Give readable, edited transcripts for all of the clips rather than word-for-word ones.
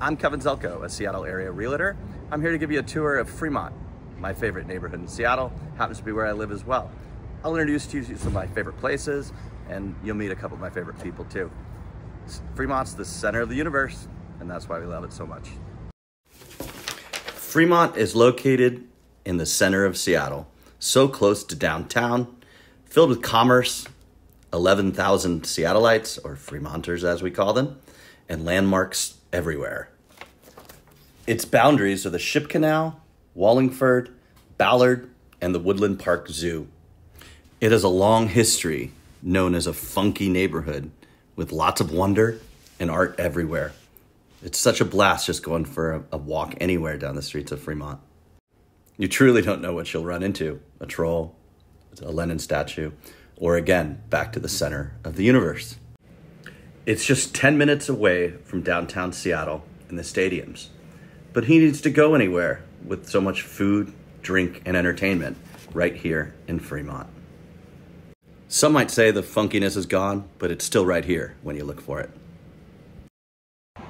I'm Kevin Zelko, a Seattle area realtor. I'm here to give you a tour of Fremont, my favorite neighborhood in Seattle. Happens to be where I live as well. I'll introduce you to some of my favorite places, and you'll meet a couple of my favorite people too. Fremont's the center of the universe, and that's why we love it so much. Fremont is located in the center of Seattle, so close to downtown, filled with commerce, 11,000 Seattleites, or Fremonters as we call them, and landmarks everywhere. Its boundaries are the Ship Canal, Wallingford, Ballard, and the Woodland Park Zoo. It has a long history known as a funky neighborhood with lots of wonder and art everywhere. It's such a blast just going for a walk anywhere down the streets of Fremont. You truly don't know what you'll run into, a troll, a Lenin statue, or again, back to the center of the universe. It's just 10 minutes away from downtown Seattle and the stadiums. But who needs to go anywhere with so much food, drink, and entertainment right here in Fremont? Some might say the funkiness is gone, but it's still right here when you look for it.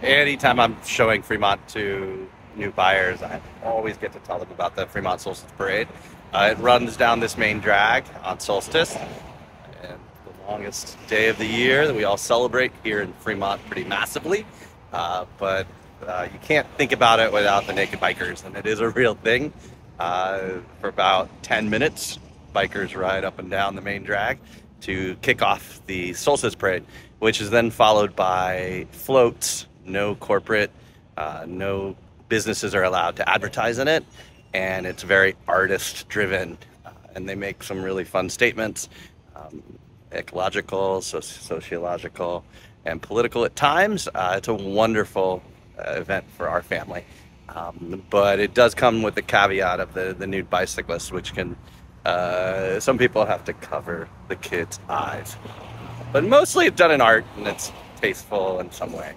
Anytime I'm showing Fremont to new buyers, I always get to tell them about the Fremont Solstice Parade. It runs down this main drag on Solstice, and the longest day of the year that we all celebrate here in Fremont pretty massively. But you can't think about it without the naked bikers, and it is a real thing. For about 10 minutes, bikers ride up and down the main drag to kick off the Solstice Parade, which is then followed by floats. No corporate, no businesses are allowed to advertise in it, and it's very artist driven, and they make some really fun statements, ecological, sociological, and political at times. It's a wonderful event for our family, but it does come with the caveat of the nude bicyclist, which can some people have to cover the kids' eyes, but mostly it's done in art and it's tasteful in some way.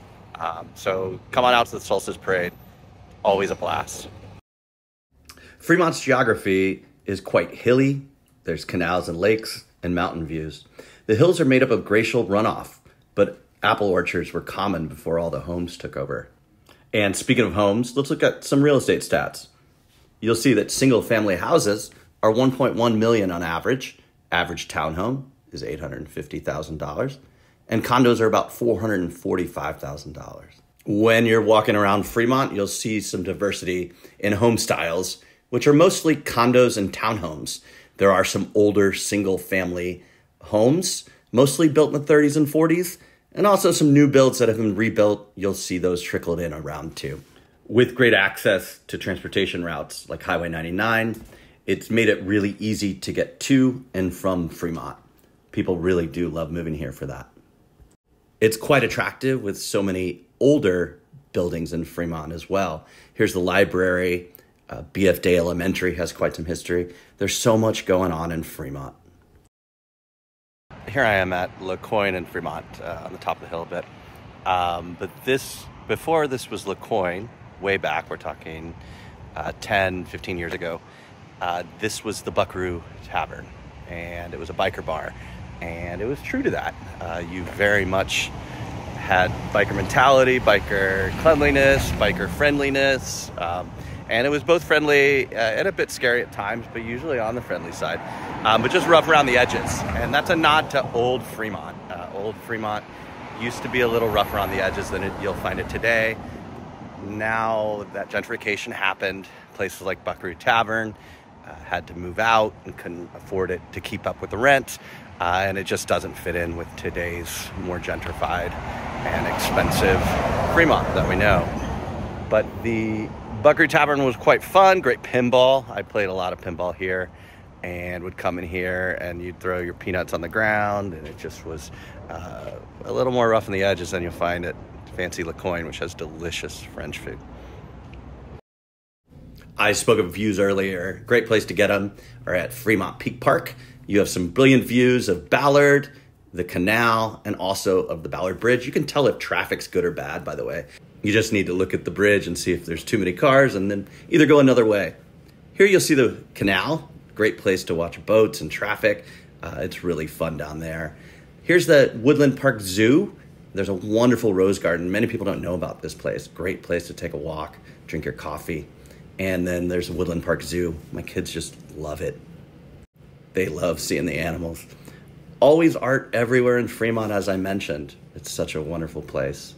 So come on out to the Solstice Parade. Always a blast. Fremont's geography is quite hilly. There's canals and lakes and mountain views. The hills are made up of glacial runoff, but apple orchards were common before all the homes took over. And speaking of homes, let's look at some real estate stats. You'll see that single family houses are 1.1 million on average. Average townhome is $850,000. And condos are about $445,000. When you're walking around Fremont, you'll see some diversity in home styles, which are mostly condos and townhomes. There are some older single-family homes, mostly built in the 30s and 40s, and also some new builds that have been rebuilt. You'll see those trickled in around too. With great access to transportation routes like Highway 99, it's made it really easy to get to and from Fremont. People really do love moving here for that. It's quite attractive with so many older buildings in Fremont as well. Here's the library. BF Day Elementary has quite some history. There's so much going on in Fremont. Here I am at Le Coin in Fremont, on the top of the hill a bit. But before this was Le Coin, way back, we're talking 10, 15 years ago, this was the Buckaroo Tavern, and it was a biker bar. And it was true to that. You very much had biker mentality, biker cleanliness, biker friendliness. And it was both friendly and a bit scary at times, but usually on the friendly side. But just rough around the edges. And that's a nod to old Fremont. Old Fremont used to be a little rough around the edges than you'll find it today. Now that gentrification happened, places like Buckaroo Tavern had to move out and couldn't afford it to keep up with the rent. And it just doesn't fit in with today's more gentrified and expensive Fremont that we know. But the Buckaroo Tavern was quite fun, great pinball. I played a lot of pinball here and would come in here and you'd throw your peanuts on the ground, and it just was a little more rough on the edges than you'll find at fancy Le Coin, which has delicious French food. I spoke of views earlier. Great place to get them are at Fremont Peak Park. You have some brilliant views of Ballard, the canal, and also of the Ballard Bridge. You can tell if traffic's good or bad, by the way. You just need to look at the bridge and see if there's too many cars and then either go another way. Here you'll see the canal. Great place to watch boats and traffic. It's really fun down there. Here's the Woodland Park Zoo. There's a wonderful rose garden. Many people don't know about this place. Great place to take a walk, drink your coffee. And then there's a Woodland Park Zoo. My kids just love it. They love seeing the animals. Always art everywhere in Fremont, as I mentioned. It's such a wonderful place.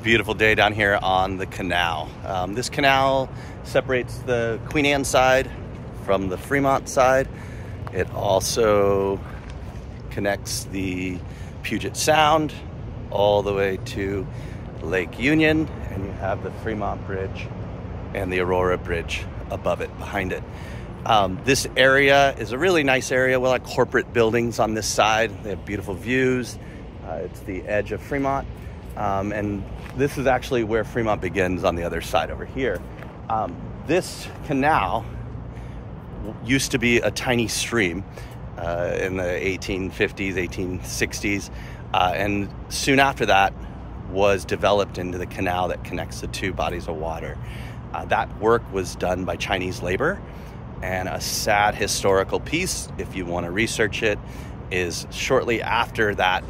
Beautiful day down here on the canal. This canal separates the Queen Anne side from the Fremont side. It also connects the Puget Sound all the way to Lake Union, and you have the Fremont Bridge and the Aurora Bridge above it, behind it. This area is a really nice area. We like corporate buildings on this side. They have beautiful views. It's the edge of Fremont. And this is actually where Fremont begins on the other side over here. This canal used to be a tiny stream in the 1850s, 1860s. And soon after that was developed into the canal that connects the two bodies of water. That work was done by Chinese labor, and a sad historical piece, if you want to research it, is shortly after that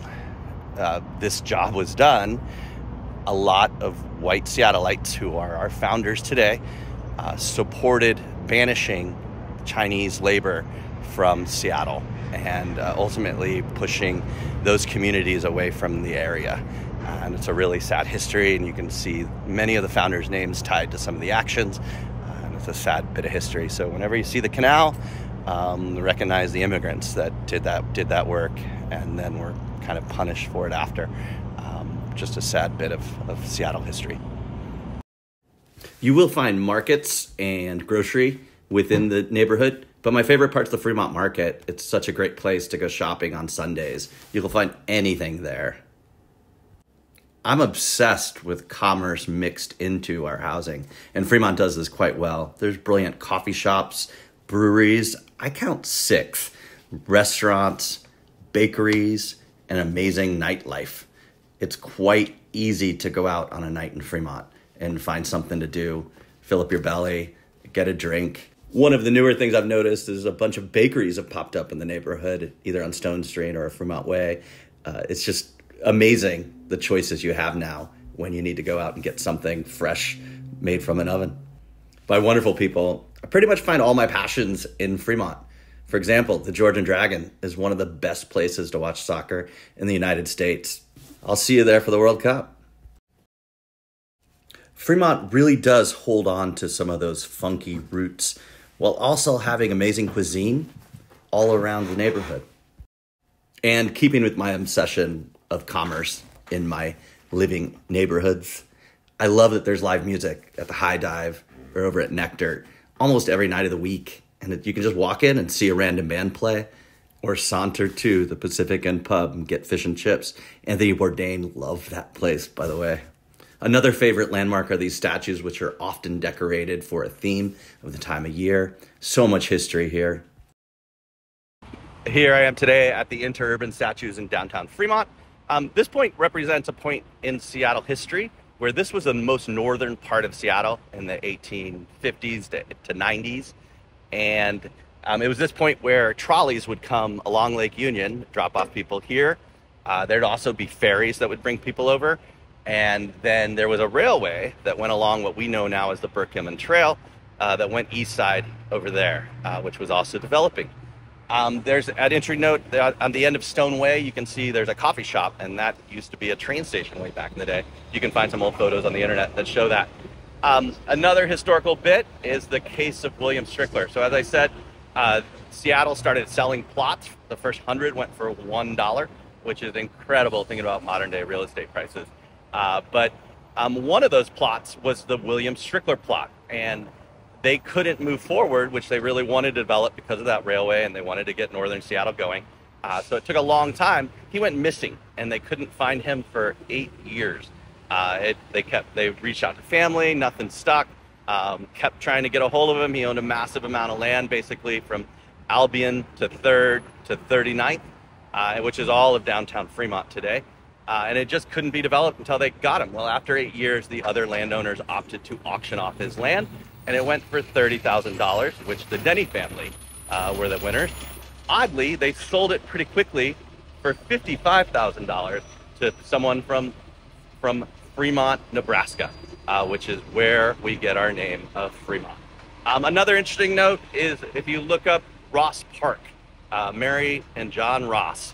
this job was done, a lot of white Seattleites, who are our founders today, supported banishing Chinese labor from Seattle and ultimately pushing those communities away from the area. And it's a really sad history, and you can see many of the founders' names tied to some of the actions. And it's a sad bit of history. So whenever you see the canal, recognize the immigrants that did that work, and then were kind of punished for it after. Just a sad bit of Seattle history. You will find markets and grocery within the neighborhood, but my favorite part's the Fremont Market. It's such a great place to go shopping on Sundays. You will find anything there. I'm obsessed with commerce mixed into our housing, and Fremont does this quite well. There's brilliant coffee shops, breweries, I count 6, restaurants, bakeries, and amazing nightlife. It's quite easy to go out on a night in Fremont and find something to do, fill up your belly, get a drink. One of the newer things I've noticed is a bunch of bakeries have popped up in the neighborhood, either on Stone Street or Fremont Way. It's just amazing the choices you have now when you need to go out and get something fresh made from an oven by wonderful people. I pretty much find all my passions in Fremont. For example, the Georgian Dragon is one of the best places to watch soccer in the United States. I'll see you there for the World Cup. Fremont really does hold on to some of those funky roots while also having amazing cuisine all around the neighborhood. And keeping with my obsession of commerce in my living neighborhoods, I love that there's live music at the High Dive or over at Nectar almost every night of the week. And you can just walk in and see a random band play, or saunter to the Pacific End Pub and get fish and chips. Anthony Bourdain loved that place, by the way. Another favorite landmark are these statues, which are often decorated for a theme of the time of year. So much history here. Here I am today at the Interurban Statues in downtown Fremont. This point represents a point in Seattle history where this was the most northern part of Seattle in the 1850s to 90s. And it was this point where trolleys would come along Lake Union, drop off people here. There'd also be ferries that would bring people over. And then there was a railway that went along what we know now as the Berkman Trail that went east side over there, which was also developing. There's an entry note on the end of Stone Way. You can see there's a coffee shop, and that used to be a train station way back in the day. You can find some old photos on the internet that show that. Another historical bit is the case of William Strickler. So as I said, Seattle started selling plots. The first 100 went for $1, which is incredible thinking about modern day real estate prices. But one of those plots was the William Strickler plot, and they couldn't move forward, which they really wanted to develop because of that railway, and they wanted to get northern Seattle going. So it took a long time. He went missing, and they couldn't find him for 8 years. They reached out to family, nothing stuck. Kept trying to get a hold of him. He owned a massive amount of land, basically from Albion to 3rd to 39th, which is all of downtown Fremont today. And it just couldn't be developed until they got him. Well, after 8 years, the other landowners opted to auction off his land, and it went for $30,000, which the Denny family were the winners. Oddly, they sold it pretty quickly for $55,000, to someone from Fremont, Nebraska, which is where we get our name of Fremont. Another interesting note is if you look up Ross Park, Mary and John Ross,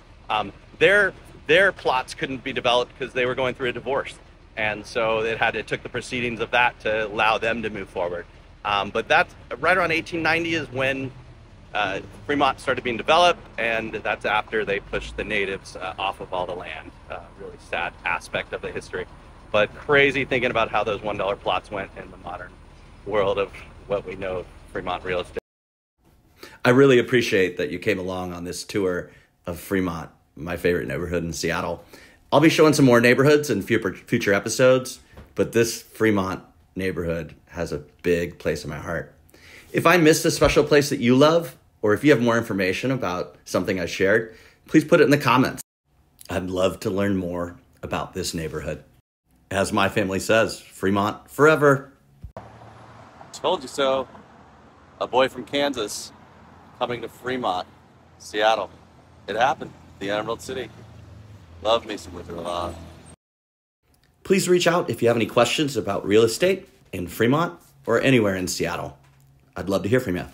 their plots couldn't be developed because they were going through a divorce. And so it took the proceedings of that to allow them to move forward. But that's right around 1890 is when Fremont started being developed, and that's after they pushed the natives off of all the land. Really sad aspect of the history, but crazy thinking about how those $1 plots went in the modern world of what we know of Fremont real estate. I really appreciate that you came along on this tour of Fremont, my favorite neighborhood in Seattle. I'll be showing some more neighborhoods in future episodes, but this Fremont neighborhood has a big place in my heart. If I missed a special place that you love, or if you have more information about something I shared, please put it in the comments. I'd love to learn more about this neighborhood. As my family says, Fremont forever. Told you so. A boy from Kansas coming to Fremont, Seattle. It happened. The Emerald City. Love me some Witherlaw. Please reach out if you have any questions about real estate in Fremont or anywhere in Seattle. I'd love to hear from you.